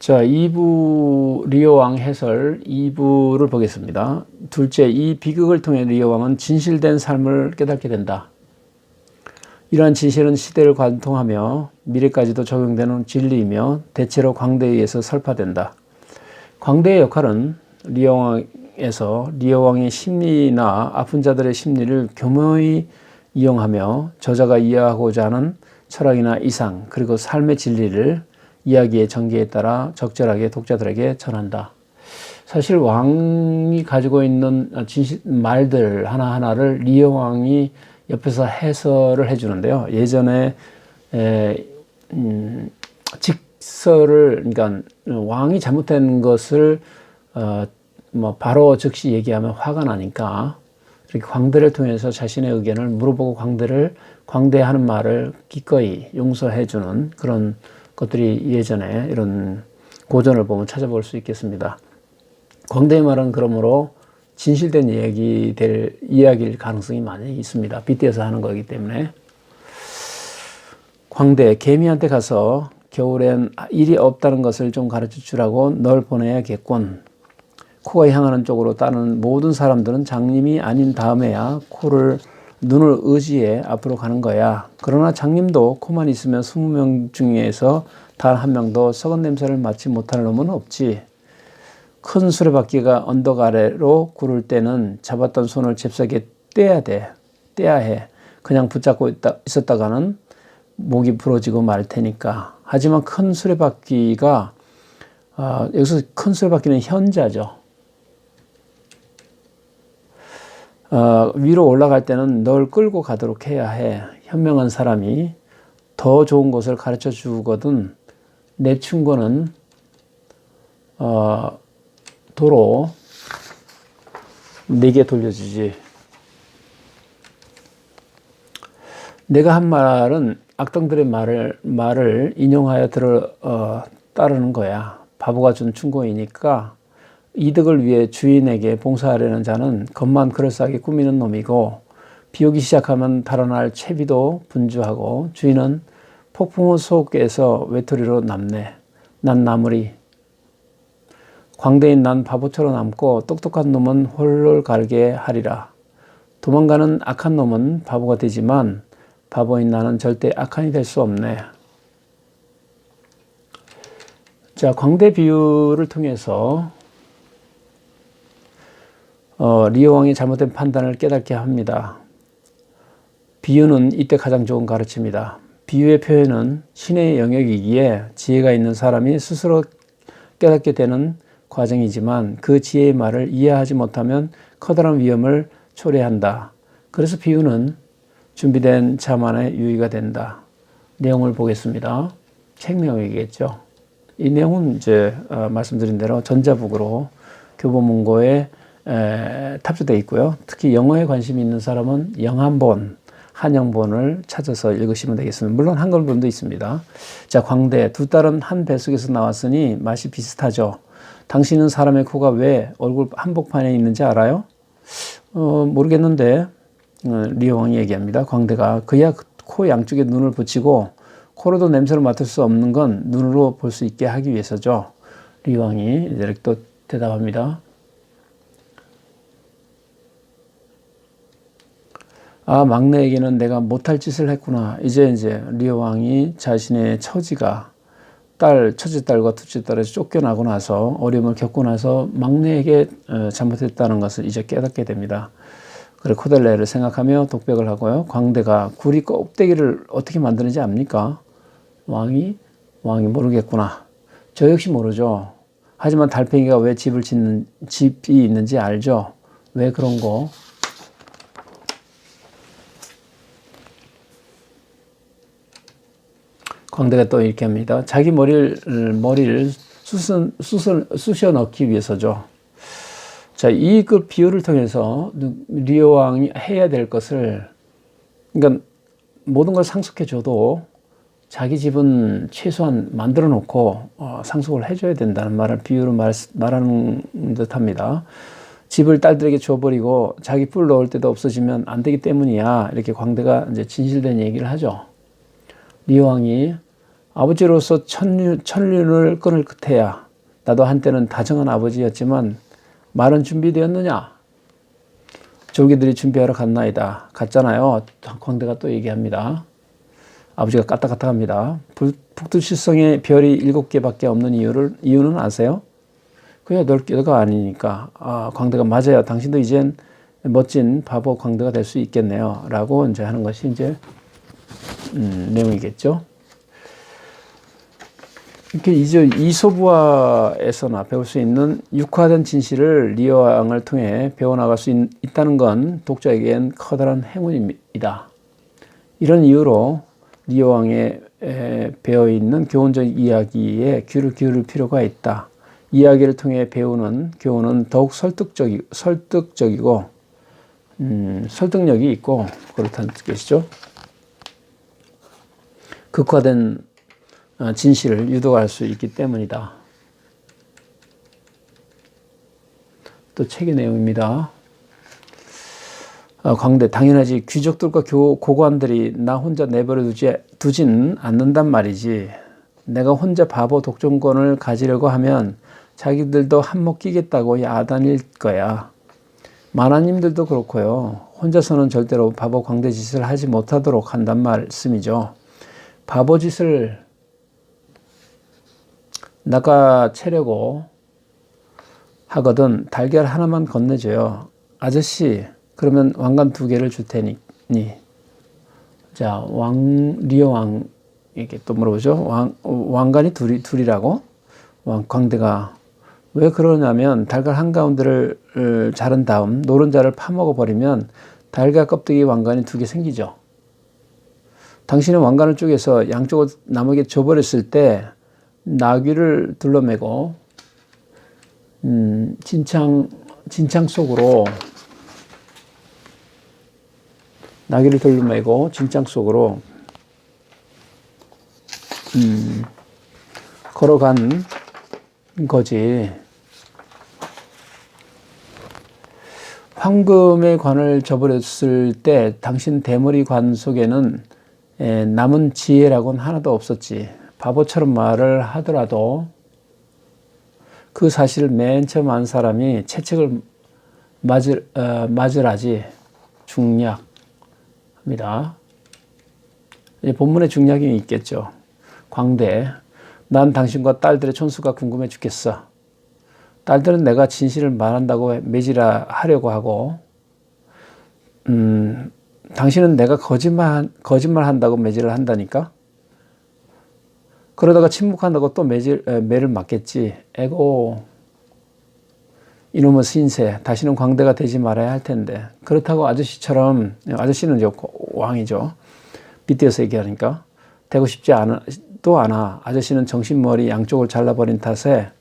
자, 2부 리오왕 해설 2부를 보겠습니다. 둘째, 이 비극을 통해 리오왕은 진실된 삶을 깨닫게 된다. 이러한 진실은 시대를 관통하며 미래까지도 적용되는 진리이며 대체로 광대에 의해서 설파된다. 광대의 역할은 리오왕에서 리오왕의 심리나 아픈 자들의 심리를 교묘히 이용하며 저자가 이해하고자 하는 철학이나 이상 그리고 삶의 진리를 이야기의 전개에 따라 적절하게 독자들에게 전한다. 사실 왕이 가지고 있는 말들 하나하나를 리오왕이 옆에서 해설을 해주는데요. 예전에 직설을, 그러니까 왕이 잘못된 것을 바로 즉시 얘기하면 화가 나니까 이렇게 광대를 통해서 자신의 의견을 물어보고 광대하는 말을 기꺼이 용서해주는 그런 것들이 예전에 이런 고전을 보면 찾아볼 수 있겠습니다. 광대의 말은 그러므로 진실된 이야기일 가능성이 많이 있습니다. 빗대어서 하는 거기 때문에. 광대, 개미한테 가서 겨울엔 일이 없다는 것을 좀 가르쳐 주라고 널 보내야겠군. 코가 향하는 쪽으로 따는 모든 사람들은 장님이 아닌 다음에야 눈을 의지해 앞으로 가는 거야. 그러나 장님도 코만 있으면 20명 중에서 단 한 명도 썩은 냄새를 맡지 못할 놈은 없지. 큰 수레바퀴가 언덕 아래로 구를 때는 잡았던 손을 잽싸게 떼야 해. 그냥 붙잡고 있었다가는 목이 부러지고 말 테니까. 하지만 큰 수레바퀴가 여기서 큰 수레바퀴는 현자죠. 위로 올라갈 때는 널 끌고 가도록 해야 해. 현명한 사람이 더 좋은 곳을 가르쳐 주거든. 내 충고는 도로 내게 돌려주지. 내가 한 말은 악당들의 말을 인용하여 따르는 거야. 바보가 준 충고이니까. 이득을 위해 주인에게 봉사하려는 자는 겉만 그럴싸하게 꾸미는 놈이고, 비 오기 시작하면 달아날 채비도 분주하고, 주인은 폭풍우 속에서 외톨이로 남네. 난 나무리. 광대인 난 바보처럼 남고 똑똑한 놈은 홀로 갈게 하리라. 도망가는 악한 놈은 바보가 되지만 바보인 나는 절대 악한이 될 수 없네. 자, 광대 비유를 통해서 리오왕이 잘못된 판단을 깨닫게 합니다. 비유는 이때 가장 좋은 가르침이다. 비유의 표현은 신의 영역이기에 지혜가 있는 사람이 스스로 깨닫게 되는 과정이지만 그 지혜의 말을 이해하지 못하면 커다란 위험을 초래한다. 그래서 비유는 준비된 자만의 유의가 된다. 내용을 보겠습니다. 책 내용이겠죠. 이 내용은 이제 말씀드린 대로 전자북으로 교보문고에 탑재되어 있고요. 특히 영어에 관심이 있는 사람은 영한본, 한영본을 찾아서 읽으시면 되겠습니다. 물론 한글본도 있습니다. 자, 광대, 두 딸은 한 뱃속에서 나왔으니 맛이 비슷하죠. 당신은 사람의 코가 왜 얼굴 한복판에 있는지 알아요? 모르겠는데 리오왕이 얘기합니다. 광대가 그야 코 양쪽에 눈을 붙이고 코로도 냄새를 맡을 수 없는 건 눈으로 볼 수 있게 하기 위해서죠. 리오왕이 이렇게 또 대답합니다. 아, 막내에게는 내가 못할 짓을 했구나. 이제 리오왕이 자신의 처지가 첫째 딸과 둘째 딸에서 쫓겨나고 나서 어려움을 겪고 나서 막내에게 잘못했다는 것을 이제 깨닫게 됩니다. 그래 코델레를 생각하며 독백을 하고요. 광대가 구리 껍데기를 어떻게 만드는지 압니까? 왕이 모르겠구나. 저 역시 모르죠. 하지만 달팽이가 왜 집이 있는지 알죠. 왜 그런 거? 광대가 또 이렇게 합니다. 자기 머리를 쑤셔 넣기 위해서죠. 자, 이 비유를 통해서 리오왕이 해야 될 것을, 그러니까 모든 걸 상속해 줘도 자기 집은 최소한 만들어 놓고 상속을 해줘야 된다는 비유로 말하는 듯 합니다. 집을 딸들에게 줘버리고 자기 뿔 넣을 때도 없어지면 안 되기 때문이야. 이렇게 광대가 이제 진실된 얘기를 하죠. 리오왕이 아버지로서 천륜을 끊을 끝에야 나도 한때는 다정한 아버지였지만 말은 준비되었느냐? 졸기들이 준비하러 갔나이다. 갔잖아요. 광대가 또 얘기합니다. 아버지가 까딱까딱합니다. 북두칠성에 별이 7개밖에 없는 이유는 아세요? 그냥 8개가 아니니까. 광대가 맞아요. 당신도 이젠 멋진 바보 광대가 될 수 있겠네요. 라고 이제 하는 것이 이제 내용이겠죠. 이렇게 이제 이솝우화에서나 배울 수 있는 육화된 진실을 리어왕을 통해 배워나갈 수 있다는 건 독자에겐 커다란 행운입니다. 이런 이유로 리어왕에 배어있는 교훈적 이야기에 귀를 기울일 필요가 있다. 이야기를 통해 배우는 교훈은 더욱 설득적이고 설득력이 있고 그렇다는 뜻이죠. 극화된 진실을 유도할 수 있기 때문이다. 또 책의 내용입니다. 광대, 당연하지. 귀족들과 고관들이 나 혼자 내버려 두진 않는단 말이지. 내가 혼자 바보 독점권을 가지려고 하면 자기들도 한몫 끼겠다고 야단일 거야. 만화님들도 그렇고요. 혼자서는 절대로 바보 광대 짓을 하지 못하도록 한단 말씀이죠. 바보 짓을 낚아채려고 하거든 달걀 하나만 건네줘요. 아저씨, 그러면 왕관 2개를 줄 테니. 자, 리어왕, 이렇게 또 물어보죠. 왕관이 둘이라고? 광대가 왜 그러냐면 달걀 한가운데를 자른 다음 노른자를 파먹어 버리면 달걀 껍데기 왕관이 2개 생기죠. 당신은 왕관을 쪼개서 양쪽을 남에게 줘버렸을 때 나귀를 둘러매고 진창 속으로 나귀를 둘러매고 진창 속으로 걸어간 거지. 황금의 관을 저버렸을 때 당신 대머리 관 속에는 남은 지혜라고는 하나도 없었지. 바보처럼 말을 하더라도 그 사실을 맨 처음 안 사람이 채찍을 맞으라지 중략합니다. 본문에 중략이 있겠죠. 광대, 난 당신과 딸들의 촌수가 궁금해 죽겠어. 딸들은 내가 진실을 말한다고 매질하려고 하고 당신은 내가 거짓말 한다고 매질을 한다니까? 그러다가 침묵한다고 또 매를 맞겠지. 에고, 이놈의 신세, 다시는 광대가 되지 말아야 할 텐데. 그렇다고 아저씨처럼, 아저씨는 이제 왕이죠. 빗대어서 얘기하니까. 되고 싶지 않아. 아저씨는 정신머리 양쪽을 잘라버린 탓에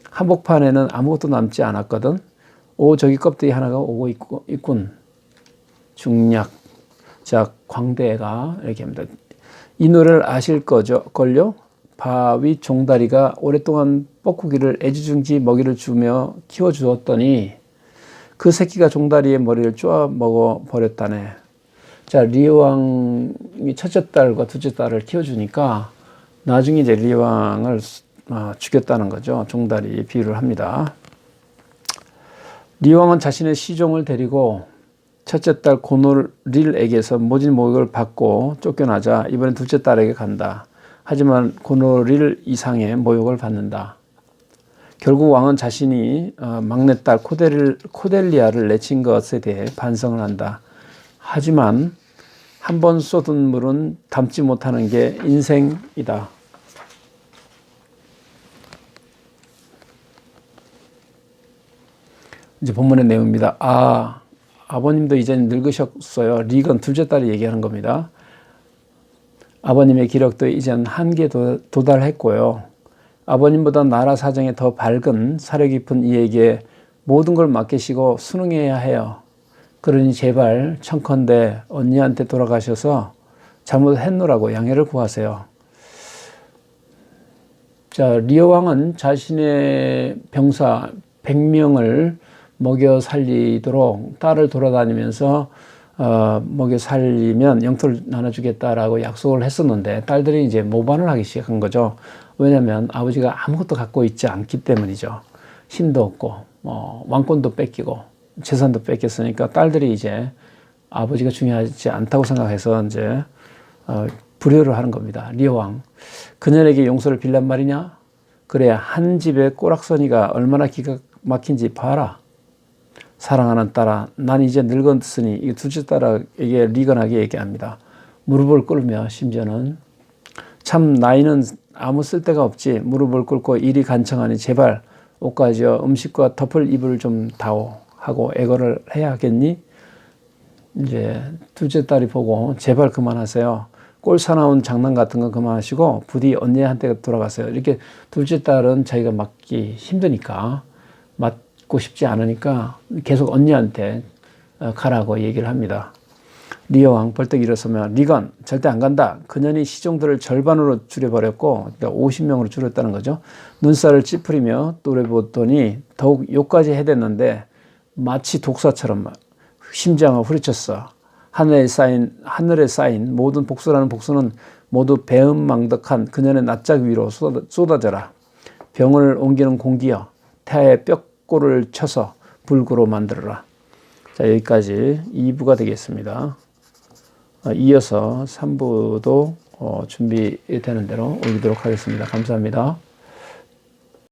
한복판에는 아무것도 남지 않았거든. 저기 껍데기 하나가 오고 있군. 중략. 자, 광대가 이렇게 합니다. 이 노래를 아실 걸요? 바위 종다리가 오랫동안 뻐꾸기를 애지중지 먹이를 주며 키워주었더니 그 새끼가 종다리의 머리를 쪼아 먹어 버렸다네. 자, 리어왕이 첫째 딸과 둘째 딸을 키워주니까 나중에 이제 리어왕을 죽였다는 거죠. 종다리 비유를 합니다. 리어왕은 자신의 시종을 데리고 첫째 딸 고노릴에게서 모진 모욕을 받고 쫓겨나자 이번엔 둘째 딸에게 간다. 하지만 고노릴 이상의 모욕을 받는다. 결국 왕은 자신이 막내딸 코델리아를 내친 것에 대해 반성을 한다. 하지만 한 번 쏟은 물은 담지 못하는 게 인생이다. 이제 본문의 내용입니다. 아버님도 이제 늙으셨어요. 리건 둘째 딸이 얘기하는 겁니다. 아버님의 기력도 이젠 한계에 도달했고요. 아버님보다 나라 사정에 더 밝은 사려 깊은 이에게 모든 걸 맡기시고 순응해야 해요. 그러니 제발 청컨대 언니한테 돌아가셔서 잘못했노라고 양해를 구하세요. 자, 리어 왕은 자신의 병사 100명을 먹여 살리도록 딸을 돌아다니면서 먹여 살리면 영토를 나눠주겠다라고 약속을 했었는데 딸들이 이제 모반을 하기 시작한 거죠. 왜냐하면 아버지가 아무것도 갖고 있지 않기 때문이죠. 힘도 없고 왕권도 뺏기고 재산도 뺏겼으니까 딸들이 이제 아버지가 중요하지 않다고 생각해서 이제 불효를 하는 겁니다. 리어왕, 그녀에게 용서를 빌란 말이냐? 그래, 한 집의 꼬락서니가 얼마나 기가 막힌지 봐라. 사랑하는 딸아, 난 이제 늙었으니 이 둘째 딸에게 리건하게 얘기합니다. 무릎을 꿇으며 심지어는 참 나이는 아무 쓸데가 없지. 무릎을 꿇고 이리 간청하니 제발 옷 가지어 음식과 덮을 이불을 좀 다오 하고 애걸을 해야 하겠니? 이제 둘째 딸이 보고 제발 그만하세요. 꼴 사나운 장난 같은 거 그만하시고 부디 언니한테 돌아가세요. 이렇게 둘째 딸은 자기가 맡기 힘드니까 맡고 싶지 않으니까 계속 언니한테 가라고 얘기를 합니다. 리어왕 벌떡 일어서며 리건 절대 안 간다. 그년이 시종들을 절반으로 줄여버렸고 그러니까 50명으로 줄였다는 거죠. 눈살을 찌푸리며 또래보더니 더욱 욕까지 해댔는데 마치 독사처럼 심장을 후려쳤어. 하늘에 쌓인 모든 복수라는 복수는 모두 배은망덕한 그년의 낯짝 위로 쏟아져라. 병을 옮기는 공기여 태아의 뼈골을 쳐서 불구로 만들어라. 자, 여기까지 2부가 되겠습니다. 이어서 3부도 준비되는 대로 올리도록 하겠습니다. 감사합니다.